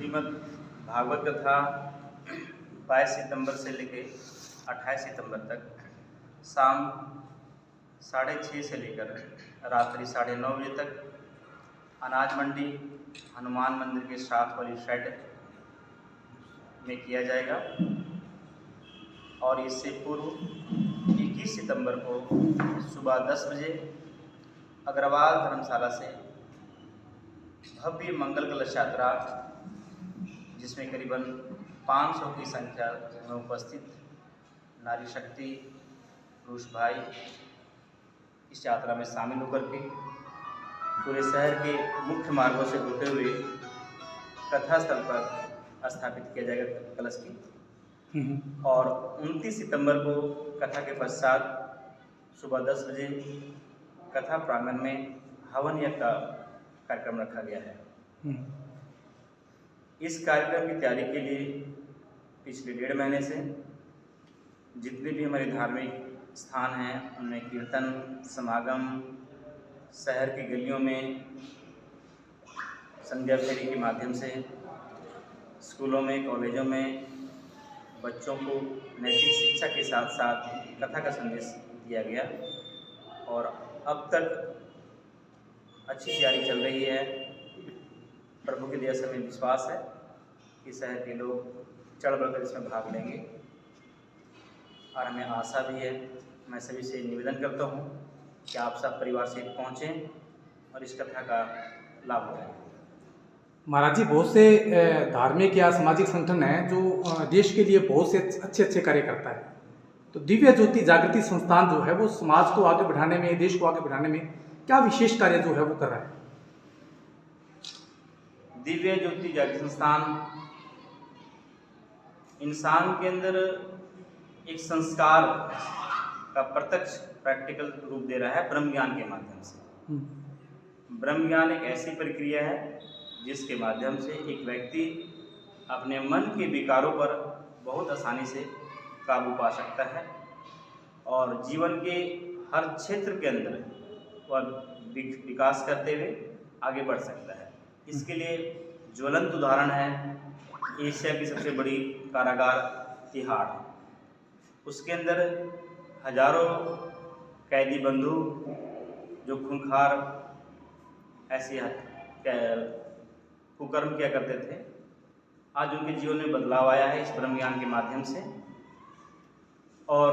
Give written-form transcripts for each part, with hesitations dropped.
श्रीमद् भागवत कथा 22 सितंबर से लेकर 28 सितंबर तक शाम 6:30 से लेकर रात्रि 9:30 बजे तक अनाज मंडी हनुमान मंदिर के साथ वाली शेड में किया जाएगा। और इससे पूर्व 21 सितंबर को सुबह 10 बजे अग्रवाल धर्मशाला से भव्य मंगल कलश यात्रा, जिसमें करीबन 500 की संख्या में उपस्थित नारी शक्ति पुरुष भाई इस यात्रा में शामिल होकर के पूरे शहर के मुख्य मार्गों से होते हुए कथा स्थल पर स्थापित किया जाएगा कलश की। और 29 सितंबर को कथा के पश्चात सुबह 10 बजे कथा प्रांगण में हवन यज्ञ का कार्यक्रम रखा गया है। इस कार्यक्रम की तैयारी के लिए पिछले 1.5 महीने से जितने भी हमारे धार्मिक स्थान हैं उनमें कीर्तन समागम, शहर की गलियों में संध्या फेरी के माध्यम से, स्कूलों में कॉलेजों में बच्चों को नैतिक शिक्षा के साथ साथ कथा का संदेश दिया गया। और अब तक अच्छी तैयारी चल रही है। प्रभु की दया से हमें विश्वास है कि शहर के लोग चढ़ बढ़कर इसमें भाग लेंगे और हमें आशा भी है। मैं सभी से निवेदन करता हूँ कि आप सब परिवार से पहुँचें और इस कथा का लाभ उठाएं। महाराज जी, बहुत से धार्मिक या सामाजिक संगठन हैं जो देश के लिए बहुत से अच्छे कार्य करता है। तो दिव्य ज्योति जागृति संस्थान जो है वो समाज को आगे बढ़ाने में, देश को आगे बढ़ाने में क्या विशेष कार्य जो है वो कर रहा है? दिव्य ज्योति जागृति संस्थान इंसान के अंदर एक संस्कार का प्रत्यक्ष प्रैक्टिकल रूप दे रहा है ब्रह्म ज्ञान के माध्यम से। ब्रह्म ज्ञान एक ऐसी प्रक्रिया है जिसके माध्यम से एक व्यक्ति अपने मन के विकारों पर बहुत आसानी से काबू पा सकता है और जीवन के हर क्षेत्र के अंदर वह विकास करते हुए आगे बढ़ सकता है। इसके लिए ज्वलंत उदाहरण है एशिया की सबसे बड़ी कारागार तिहाड़। उसके अंदर हजारों कैदी बंधु जो खूंखार ऐसे कुकर्म किया करते थे, आज उनके जीवन में बदलाव आया है इस ब्रह्म ज्ञान के माध्यम से। और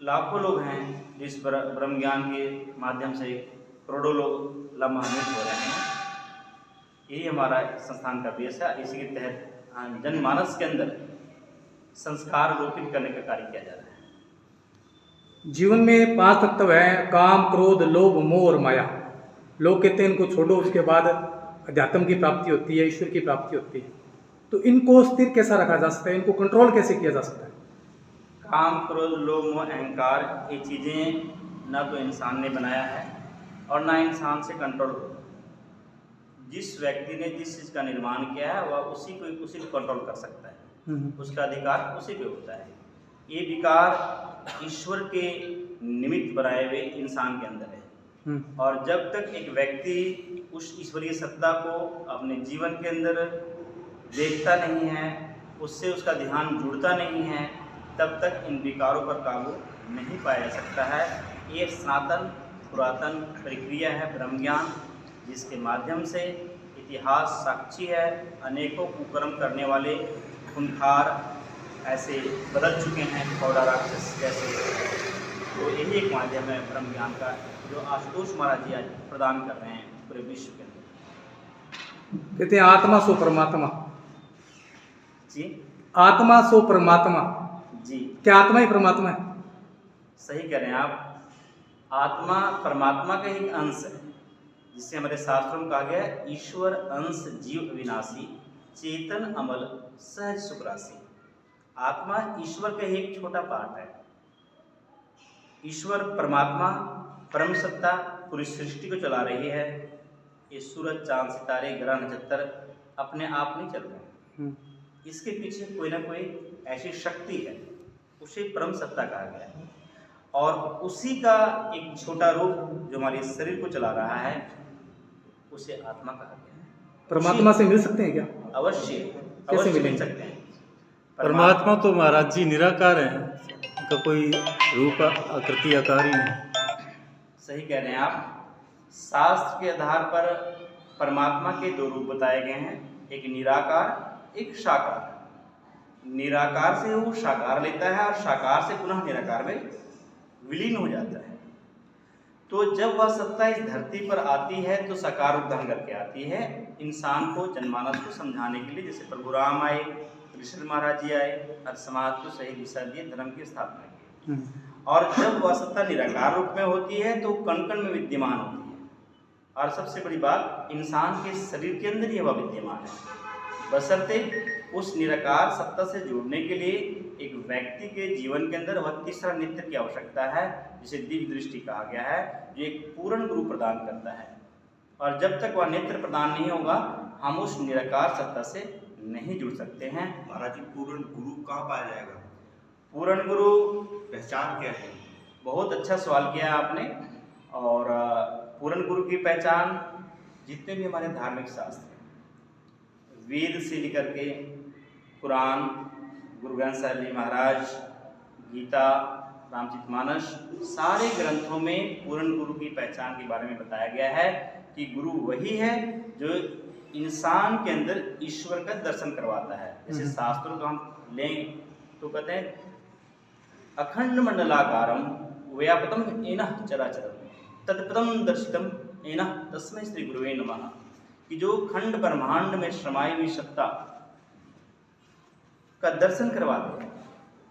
लाखों लोग हैं जिस ब्रह्म ज्ञान के माध्यम से करोड़ों लोग लाभान्वित हो रहे हैं। यही हमारा संस्थान का उद्देश्य है। इसी के तहत जनमानस के अंदर संस्कार रोपित करने का कार्य किया जा रहा है। जीवन में 5 तत्व हैं: काम, क्रोध, लोभ, मोह और माया। लोग कहते हैं इनको छोड़ो, उसके बाद अध्यात्म की प्राप्ति होती है, ईश्वर की प्राप्ति होती है। तो इनको स्थिर कैसा रखा जा सकता है, इनको कंट्रोल कैसे किया जा सकता है? काम, क्रोध, लोभ, मोह, अहंकार, ये चीज़ें ना तो इंसान ने बनाया है और ना इंसान से कंट्रोल हो। जिस व्यक्ति ने जिस चीज़ का निर्माण किया है वह उसी को कंट्रोल कर सकता है। उसका अधिकार उसी पे होता है। ये विकार ईश्वर के निमित्त बनाए हुए इंसान के अंदर है। और जब तक एक व्यक्ति उस ईश्वरीय सत्ता को अपने जीवन के अंदर देखता नहीं है, उससे उसका ध्यान जुड़ता नहीं है, तब तक इन विकारों पर काबू नहीं पाया जा सकता है। ये सनातन पुरातन प्रक्रिया है ब्रह्म ज्ञान, जिसके माध्यम से इतिहास साक्षी है। अनेकों कुकर्म करने वाले खूंखार ऐसे बदल चुके हैं, कौड़ा राक्षस जैसे। तो यही एक माध्यम है ब्रह्म ज्ञान का जो आशुतोष महाराज जी आज प्रदान कर रहे हैं पूरे विश्व के अंदर। कहते हैं आत्मा सो परमात्मा। जी, आत्मा सो परमात्मा। जी, क्या आत्मा ही परमात्मा है? सही कह रहे हैं आप। आत्मा परमात्मा का ही अंश है, जिससे हमारे शास्त्रों में कहा गया है ईश्वर अंश जीव अविनाशी, चेतन अमल सहज सुखराशि। आत्मा ईश्वर का ही एक छोटा पार्ट है। ईश्वर परमात्मा परम सत्ता पूरी सृष्टि को चला रही है। ये सूरज, चांद, सितारे, ग्रह, नक्षत्र अपने आप नहीं चल रहे। इसके पीछे कोई ना कोई ऐसी शक्ति है, उसे परम सत्ता कहा गया है। और उसी का एक छोटा रूप जो हमारे शरीर को चला रहा है उसे आत्मा कहा गया है। परमात्मा से मिल सकते हैं क्या? अवश्य कैसे अवश्य मिल मिलेंगे? सकते हैं। परमात्मा तो महाराज जी निराकार है, उनका कोई रूप आकृति आकार ही नहीं। सही कह रहे हैं आप। शास्त्र के आधार पर परमात्मा के दो रूप बताए गए हैं, एक निराकार एक साकार। निराकार से वो साकार लेता है और साकार से पुनः निराकार में विलीन हो जाता है। तो जब वह सत्ता इस धरती पर आती है तो साकार रूप धारण करके आती है, इंसान को जनमानस को समझाने के लिए। जैसे प्रभु राम आए, ऋषि महाराज जी आए और समाज को सही दिशा दिए, धर्म की स्थापना की। और जब वह सत्ता निराकार रूप में होती है तो कण कण में विद्यमान होती है। और सबसे बड़ी बात, इंसान के शरीर के अंदर ही वह विद्यमान है। बशर्ते उस निराकार सत्ता से जुड़ने के लिए एक व्यक्ति के जीवन के अंदर वह तीसरा नेत्र की आवश्यकता है, जिसे दिव्य दृष्टि कहा गया है, जो एक पूर्ण गुरु प्रदान करता है। और जब तक वह नेत्र प्रदान नहीं होगा हम उस निराकार सत्ता से नहीं जुड़ सकते हैं। महाराज जी, पूर्ण गुरु कहाँ पाया जाएगा? पूर्ण गुरु पहचान क्या है? बहुत अच्छा सवाल किया आपने। और पूर्ण गुरु की पहचान जितने भी हमारे धार्मिक शास्त्र हैं, वेद से लेकर के कुरान, गुरु ग्रंथ साहिब जी महाराज, गीता, रामचरितमानस, सारे ग्रंथों में पूर्ण गुरु की पहचान के बारे में बताया गया है कि गुरु वही है जो इंसान के अंदर ईश्वर का दर्शन करवाता है। जैसे शास्त्रों को हम लें तो कहते हैं अखंड मंडलाकारम व्यापकम एनः चराचरम तत्पदम दर्शितम एनः तस्मै श्री गुरुवे नमः। कि जो खंड ब्रह्मांड में समाई हुई सत्ता का दर्शन करवाते हैं,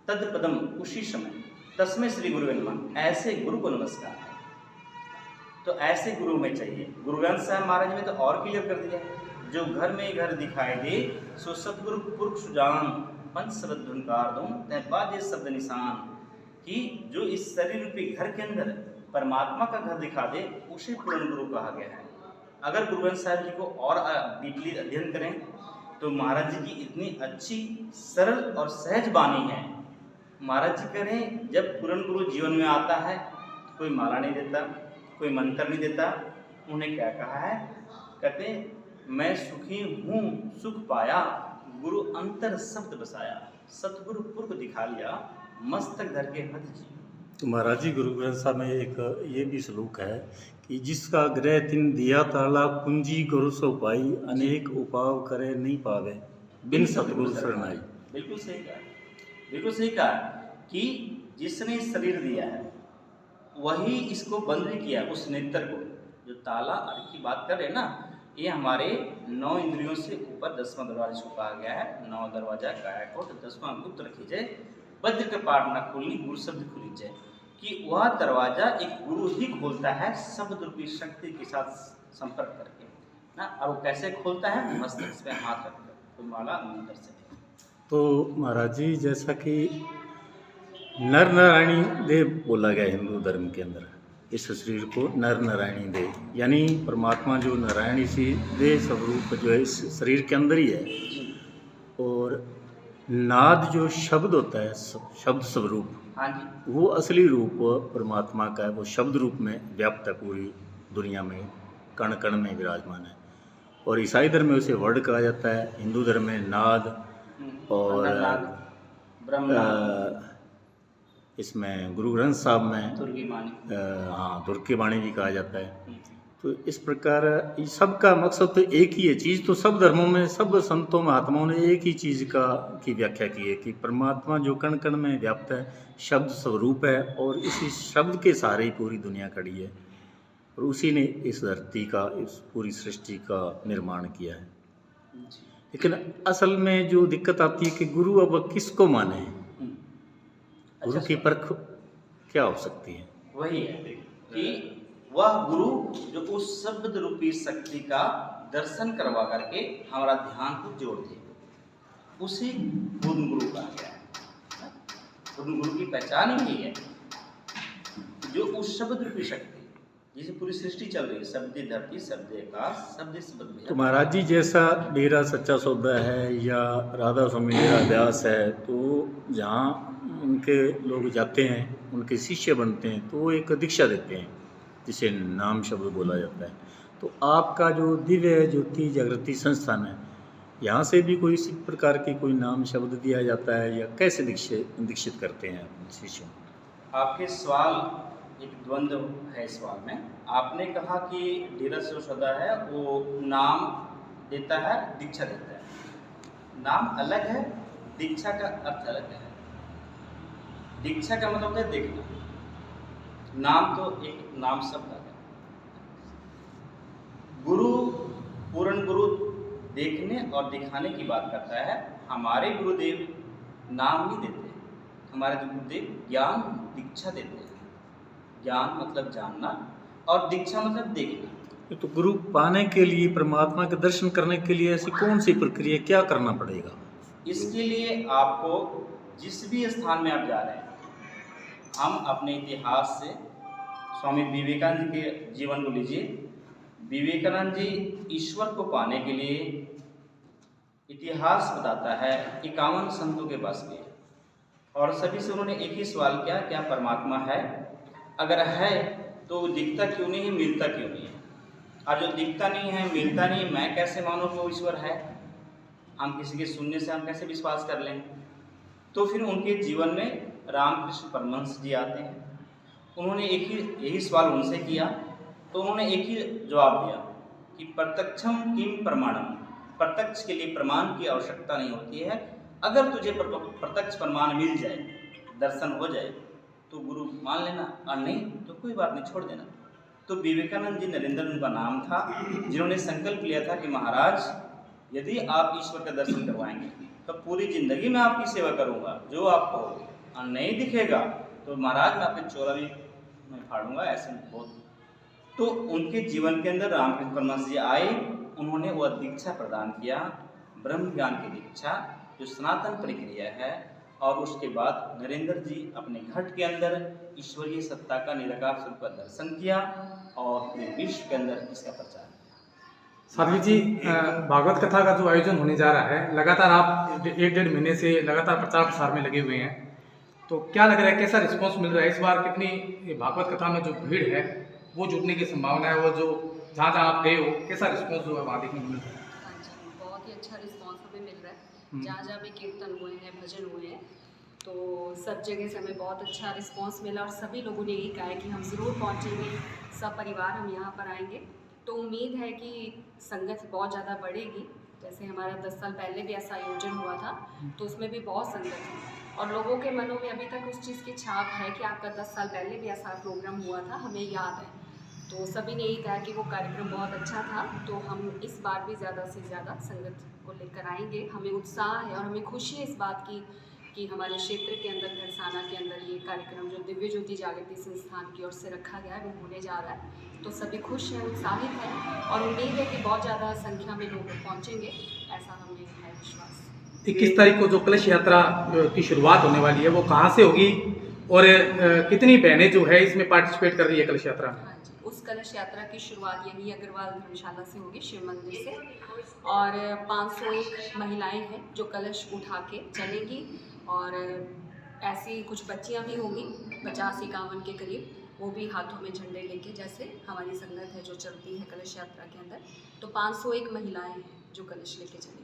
तत्पदम उसी समय, तस्मै श्री गुरुवे नमः, ऐसे गुरु को नमस्कार है। तो ऐसे गुरु में चाहिए। गुरु ग्रंथ साहिब महाराज में तो और क्लियर कर दिया, जो घर में घर दिखाई दे सो सतगुरु पुरख सुजान पंच शब्द धुनकार दूं तय बाजे शब्द निशान। कि जो इस शरीर रूपी घर के अंदर परमात्मा का घर दिखा दे उसे पूर्ण गुरु कहा गया है। अगर गुरु ग्रंथ साहिब जी को और डीपली अध्ययन करें तो महाराज जी की इतनी अच्छी सरल और सहज वाणी है। महाराज जी कह रहे हैं जब पूर्ण गुरु जीवन में आता है तो कोई माला नहीं देता, कोई मंत्र नहीं देता। उन्हें क्या कहा है? कहते मैं सुखी हूँ सुख पाया, गुरु अंतर शब्द बसाया, सतगुरु पुरख दिखा लिया, मस्तक धर के हथ जी। तो महाराज जी गुरु ग्रंथ साहब में एक ये भी श्लोक है कि जिसका ग्रह तिन दिया ताला कुंजी गुरु सो पाई, अनेक उपाव करे नहीं पावे बिन सतगुरु शरणाई। बिल्कुल सही कहा, बिल्कुल सही कहा कि जिसने शरीर दिया है वही इसको बंद भी किया, उस नेत्र को। जो ताला की बात कर रहे हैं ना, ये हमारे 9 इंद्रियों से ऊपर 10वां दरवाजा इसको कहा गया है। 9 दरवाजा कायाकोट 10वां गुप्त रखी जाए, वज्र के पाठ न खुलनी गुरु शब्द खुली जाए। कि वह दरवाजा एक गुरु ही खोलता है शब्द रूपी शक्ति के साथ संपर्क करके ना। और वो कैसे खोलता है? मस्तक में हाथ रखकर, तो माला अंदर से। तो महाराज जी जैसा कि नर नारायणी देव बोला गया हिंदू धर्म के अंदर, इस शरीर को नर नारायणी देव, यानी परमात्मा जो नारायणी सी देह स्वरूप जो है इस शरीर के अंदर ही है। और नाद जो शब्द होता है, शब्द स्वरूप, हाँ जी, वो असली रूप परमात्मा का है, वो शब्द रूप में व्याप्त है पूरी दुनिया में, कण कण में विराजमान है। और ईसाई धर्म में उसे वर्ड कहा जाता है, हिंदू धर्म में नाद, और इसमें गुरु ग्रंथ साहब में तुर्की वाणी भी कहा जाता है। तो इस प्रकार इस सब का मकसद तो एक ही है। चीज़ तो सब धर्मों में, सब संतों महात्माओं ने एक ही चीज़ की व्याख्या की है कि परमात्मा जो कण कण में व्याप्त है, शब्द स्वरूप है, और इसी शब्द के सहारे ही पूरी दुनिया खड़ी है, और उसी ने इस धरती का, इस पूरी सृष्टि का निर्माण किया है। लेकिन असल में जो दिक्कत आती है कि गुरु अब किसको माने, गुरु की परख क्या हो सकती है? वही है कि वह गुरु जो उस शब्द रूपी शक्ति का दर्शन करवा करके हमारा ध्यान को जोड़ दे, उसे पूर्ण गुरु कहा गया है। पूर्ण गुरु की पहचान ही है जो उस शब्द रूपी शक्ति जिसे पूरी सृष्टि चल रही है, शब्द धरती, शब्द आकाश, शब्द शब्द। तो महाराज जी जैसा डेरा सच्चा सौदा है या राधा स्वामी डेरा व्यास है, तो जहाँ उनके लोग जाते हैं, उनके शिष्य बनते हैं, तो वो एक दीक्षा देते हैं जिसे नाम शब्द बोला जाता है। तो आपका जो दिव्य ज्योति जागृति संस्थान है, यहाँ से भी कोई इसी प्रकार की कोई नाम शब्द दिया जाता है या कैसे दीक्षित करते हैं अपने शिष्यों? आपके सवाल एक द्वंद्व है इस सवाल में। आपने कहा कि धीरज जो सदा है वो नाम देता है, दीक्षा देता है। नाम अलग है, दीक्षा का अर्थ अलग है। दीक्षा का मतलब है देखना, नाम तो एक नाम शब्द है। गुरु, पूर्ण गुरु देखने और दिखाने की बात करता है। हमारे गुरुदेव नाम नहीं देते, हमारे गुरुदेव ज्ञान दीक्षा देते हैं। ज्ञान मतलब जानना और दीक्षा मतलब देखना। तो गुरु पाने के लिए, परमात्मा के दर्शन करने के लिए ऐसी कौन सी प्रक्रिया, क्या करना पड़ेगा? इसके लिए आपको जिस भी स्थान में आप जा रहे हैं, हम अपने इतिहास से स्वामी विवेकानंद के जीवन को लीजिए। विवेकानंद जी ईश्वर को पाने के लिए इतिहास बताता है 51 संतों के पास गए और सभी से उन्होंने एक ही सवाल किया, क्या परमात्मा है? अगर है तो दिखता क्यों नहीं है, मिलता क्यों नहीं है? और जो दिखता नहीं है, मिलता नहीं, मैं कैसे मानूं कि वो ईश्वर है? हम किसी के सुनने से हम कैसे विश्वास कर लें? तो फिर उनके जीवन में रामकृष्ण परमहंस जी आते हैं। उन्होंने यही सवाल उनसे किया, तो उन्होंने एक ही जवाब दिया कि प्रत्यक्षम किम प्रमाणम। प्रत्यक्ष के लिए प्रमाण की आवश्यकता नहीं होती है। अगर तुझे प्रत्यक्ष प्रमाण मिल जाए, दर्शन हो जाए, तो गुरु मान लेना, और नहीं तो कोई बात नहीं, छोड़ देना। तो विवेकानंद जी, नरेंद्र उनका नाम था, जिन्होंने संकल्प लिया था कि महाराज यदि आप ईश्वर का दर्शन करवाएंगे तो पूरी जिंदगी मैं आपकी सेवा करूंगा, जो आप कहोगे, और नहीं दिखेगा तो महाराज मैं आपके चोला भी मैं फाड़ूंगा, ऐसे बहुत। तो उनके जीवन के अंदर रामकृष्ण परमहंस जी आए, उन्होंने वह दीक्षा प्रदान किया, ब्रह्म ज्ञान की दीक्षा, जो सनातन प्रक्रिया है। और उसके बाद नरेंद्र जी अपने घट के अंदर ईश्वरीय सत्ता का निराकार स्वरूप का दर्शन किया और पूरे विश्व के अंदर इसका प्रचार किया। साध्वी जी, भागवत कथा का जो आयोजन होने जा रहा है, लगातार आप 1-1.5 महीने से लगातार प्रचार प्रसार में लगे हुए हैं, तो क्या लग रहा है, कैसा रिस्पॉन्स मिल रहा है? इस बार कितनी भागवत कथा में जो भीड़ है वो जुटने की संभावना है? वो जो जहाँ जहाँ आप गए हो, कैसा रिस्पॉन्स जो है वहाँ देखने को मिल रहा है? हाँ जी, बहुत ही अच्छा रिस्पॉन्स हमें मिल रहा है। जहाँ जहाँ भी कीर्तन हुए हैं, भजन हुए हैं, तो सब जगह से हमें बहुत अच्छा रिस्पॉन्स मिला और सभी लोगों ने यही कहा है कि हम ज़रूर पहुँचेंगे, सब परिवार हम यहाँ पर आएंगे। तो उम्मीद है कि संगत बहुत ज़्यादा बढ़ेगी। जैसे हमारा 10 साल पहले भी ऐसा आयोजन हुआ था, तो उसमें भी बहुत संगत थी और लोगों के मनों में अभी तक उस चीज़ की छाप है कि आपका 10 साल पहले भी ऐसा प्रोग्राम हुआ था, हमें याद है। तो सभी ने यही कहा कि वो कार्यक्रम बहुत अच्छा था, तो हम इस बार भी ज़्यादा से ज़्यादा संगत को लेकर आएंगे। हमें उत्साह है और हमें खुशी है इस बात की कि हमारे क्षेत्र के अंदर, खरसाना के अंदर, ये कार्यक्रम जो दिव्य ज्योति जागृति संस्थान की ओर से रखा गया है वो होने जा रहा है। तो सभी खुश हैं, उत्साहित हैं और उम्मीद है कि बहुत ज़्यादा संख्या में लोग पहुँचेंगे, ऐसा हमें है विश्वास। 21 तारीख को जो कलश यात्रा की शुरुआत होने वाली है वो कहाँ से होगी और कितनी बहनें जो है इसमें पार्टिसिपेट कर रही है कलश यात्रा में? हाँ जी, उस कलश यात्रा की शुरुआत यही अग्रवाल धर्मशाला से होगी, शिव मंदिर से, और 501 महिलाएं हैं जो कलश उठा के चलेंगी और ऐसी कुछ बच्चियां भी होंगी 50-51 के करीब, वो भी हाथों में झंडे लेके, जैसे हमारी संगत है जो चलती है कलश यात्रा के अंदर। तो 501 महिलाएं हैं जो कलश लेके चलेंगी।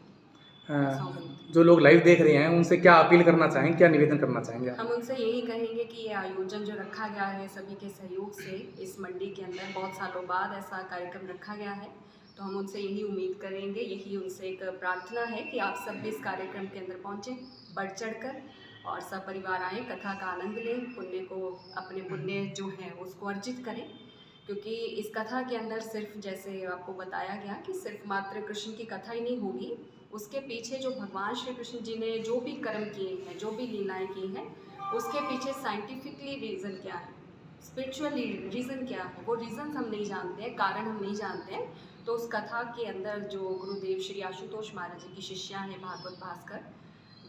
जो लोग लाइव देख रहे हैं उनसे क्या अपील करना चाहेंगे, क्या निवेदन करना चाहेंगे? हम उनसे यही कहेंगे कि ये आयोजन जो रखा गया है सभी के सहयोग से, इस मंडी के अंदर बहुत सालों बाद ऐसा कार्यक्रम रखा गया है, तो हम उनसे यही उम्मीद करेंगे, यही उनसे एक प्रार्थना है कि आप सब भी इस कार्यक्रम के अंदर पहुँचें, बढ़ चढ़ कर, और सब परिवार आएँ, कथा का आनंद लें, पुण्य को, अपने पुण्य जो है उसको अर्जित करें। क्योंकि इस कथा के अंदर सिर्फ, जैसे आपको बताया गया, कि सिर्फ मात्र कृष्ण की कथा ही नहीं होगी, उसके पीछे जो भगवान श्री कृष्ण जी ने जो भी कर्म किए हैं, जो भी लीलाएं की हैं, उसके पीछे साइंटिफिकली रीज़न क्या है, स्पिरिचुअल रीज़न क्या है, वो रीज़न हम नहीं जानते हैं, कारण हम नहीं जानते हैं। तो उस कथा के अंदर जो गुरुदेव श्री आशुतोष महाराज जी की शिष्या हैं, भागवत भास्कर,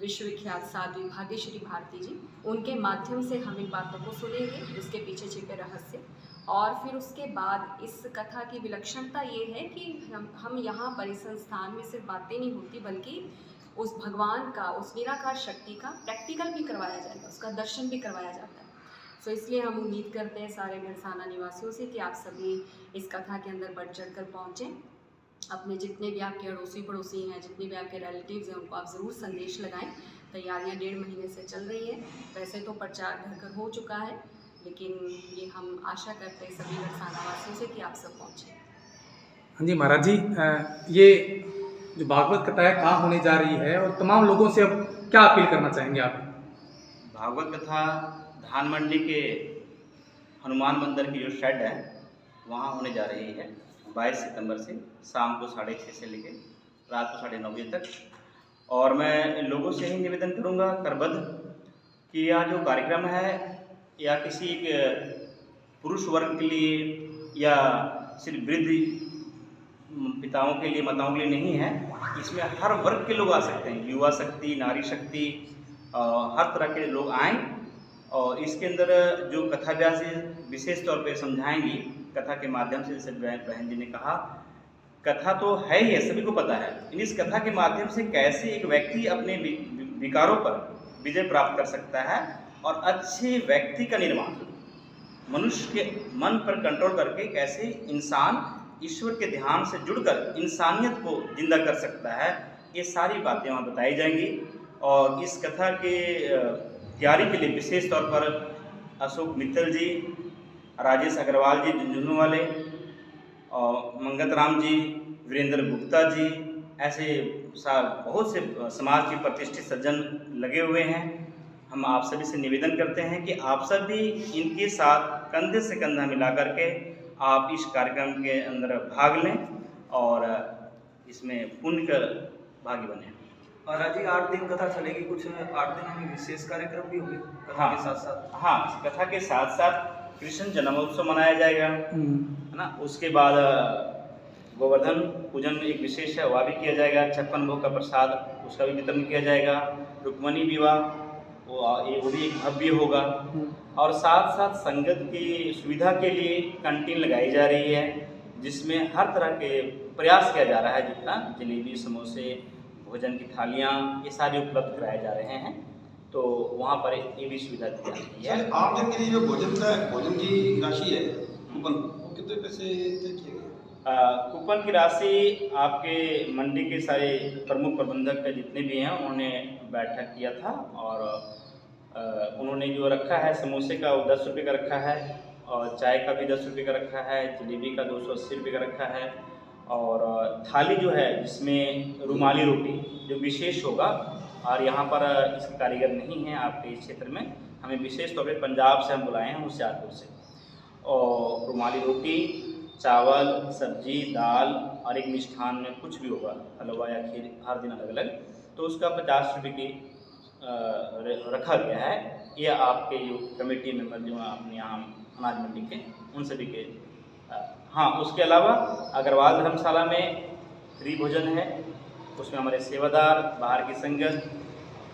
विश्वविख्यात साध्वी भाग्यश्री भारती जी, उनके माध्यम से हम इन बातों को सुनेंगे, उसके पीछे छिपे रहस्य। और फिर उसके बाद इस कथा की विलक्षणता ये है कि हम यहाँ पर इस संस्थान में सिर्फ बातें नहीं होती, बल्कि उस भगवान का, उस निराकार शक्ति का प्रैक्टिकल भी करवाया जाएगा, उसका दर्शन भी करवाया जाता है। सो इसलिए हम उम्मीद करते हैं सारे बरसाना निवासियों से कि आप सभी इस कथा के अंदर बढ़ चढ़ कर पहुँचें। अपने जितने भी आपके अड़ोसी पड़ोसी हैं, जितने भी आपके रिलेटिव्स हैं, उनको आप ज़रूर संदेश लगाएं। तैयारियां 1.5 महीने से चल रही है। वैसे तो प्रचार घर घर हो चुका है, लेकिन ये हम आशा करते हैं सभी बरसाना वासियों से कि आप सब पहुँचें। हाँ जी महाराज जी, ये जो भागवत कथा है कहाँ होने जा रही है और तमाम लोगों से अब क्या अपील करना चाहेंगे आप? भागवत कथा धान मंडी के हनुमान मंदिर की जो शेड है वहाँ होने जा रही है 22 सितंबर से शाम को 6:30 से लेकर रात को 9:30 बजे तक। और मैं लोगों से ही निवेदन करूँगा करबद्ध कि यह जो कार्यक्रम है या किसी एक पुरुष वर्ग के लिए या सिर्फ वृद्ध पिताओं के लिए माताओं के लिए नहीं है। इसमें हर वर्ग के लोग आ सकते हैं, युवा शक्ति, नारी शक्ति, हर तरह के लोग आएँ। और इसके अंदर जो कथा व्यास विशेष तौर पे समझाएंगी कथा के माध्यम से, जैसे बहन जी ने कहा, कथा तो है ही है, सभी को पता है। इस कथा के माध्यम से कैसे एक व्यक्ति अपने विकारों पर विजय प्राप्त कर सकता है और अच्छे व्यक्ति का निर्माण, मनुष्य के मन पर कंट्रोल करके कैसे इंसान ईश्वर के ध्यान से जुड़कर इंसानियत को जिंदा कर सकता है, ये सारी बातें वहाँ बताई जाएंगी। और इस कथा के तैयारी के लिए विशेष तौर पर अशोक मित्तल जी, राजेश अग्रवाल जी झुंझुनू वाले, और मंगत राम जी, वीरेंद्र गुप्ता जी, ऐसे बहुत से समाज के प्रतिष्ठित सज्जन लगे हुए हैं। हम आप सभी से निवेदन करते हैं कि आप सभी इनके साथ कंधे से कंधा मिला करके आप इस कार्यक्रम के अंदर भाग लें और इसमें पुण्य का भागी बने। महाराज जी 8 दिन कथा चलेगी, कुछ 8 दिनों में विशेष कार्यक्रम भी होंगे कथा के साथ साथ? हाँ, कथा के साथ साथ कृष्ण जन्मोत्सव मनाया जाएगा, है ना। उसके बाद गोवर्धन पूजन एक विशेष है, वह भी किया जाएगा। 56 भोग का प्रसाद उसका भी वितरण किया जाएगा। रुक्मणी विवाह वो भी एक भव्य होगा। और साथ साथ संगत की सुविधा के लिए कैंटीन लगाई जा रही है, जिसमें हर तरह के प्रयास किया जा रहा है, जितना जलेबी, समोसे, भोजन की थालियाँ, ये सारे उपलब्ध कराए जा रहे हैं। तो वहाँ पर ये भी सुविधा दी जाती है। आप दिन के लिए जो भोजन की राशि है कूपन, वो कितने पैसे तय किए गए? कूपन की राशि आपके मंडी के सारे प्रमुख प्रबंधक जितने भी हैं उन्होंने बैठक किया था, और उन्होंने जो रखा है समोसे का वो 10 रुपये का रखा है, और चाय का भी 10 रुपये का रखा है, जलेबी का 280 रुपये का रखा है, और थाली जो है जिसमें रुमाली रोटी जो विशेष होगा। और यहाँ पर इसके कारीगर नहीं हैं आपके इस क्षेत्र में, हमें विशेष तौर पे पंजाब से हम बुलाए हैं, होशियारपुर से। और रुमाली रोटी, चावल, सब्जी, दाल और एक मिष्ठान में कुछ भी होगा, हलवा या खीर, हर दिन अलग अलग, तो उसका 50 रुपये की रखा गया है। यह आपके जो कमेटी मेंबर जो अपने यहाँ अनाज मंडी के, उन सभी के। हाँ, उसके अलावा अग्रवाल धर्मशाला में फ्री भोजन है, उसमें हमारे सेवादार, बाहर की संगत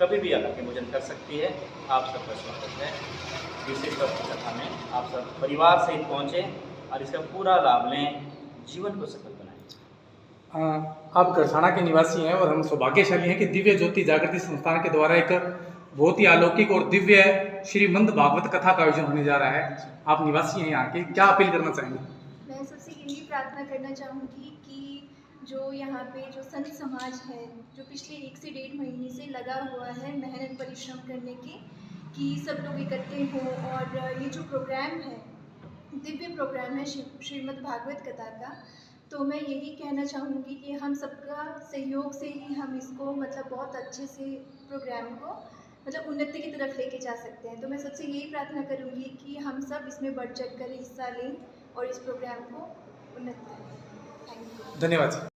कभी भी आकर के भोजन कर सकती है। आप सबका स्वागत है। विशेष तौर पर कथा में आप सब परिवार सहित पहुँचें और इसका पूरा लाभ लें, जीवन को सफल बनाएं। आप गरसाना के निवासी हैं और हम सौभाग्यशाली हैं कि दिव्य ज्योति जागृति संस्थान के द्वारा एक बहुत ही अलौकिक और दिव्य श्रीमद् भागवत कथा का आयोजन होने जा रहा है। आप निवासी हैं यहाँ के, क्या अपील करना चाहेंगे? मैं सबसे यही प्रार्थना करना चाहूँगी कि जो यहाँ पे जो संत समाज है, जो पिछले 1 से 1.5 महीने से लगा हुआ है मेहनत परिश्रम करने के, कि सब लोग इकट्ठे हों और ये जो प्रोग्राम है, दिव्य प्रोग्राम है श्रीमद् भागवत कथा का, तो मैं यही कहना चाहूँगी कि हम सबका सहयोग से ही हम इसको मतलब बहुत अच्छे से प्रोग्राम को मतलब उन्नति की तरफ लेके जा सकते हैं। तो मैं सबसे यही प्रार्थना करूँगी कि हम सब इसमें बढ़ चढ़ कर हिस्सा लें और इस प्रोग्राम को उन्नत करें। Thank you. धन्यवाद।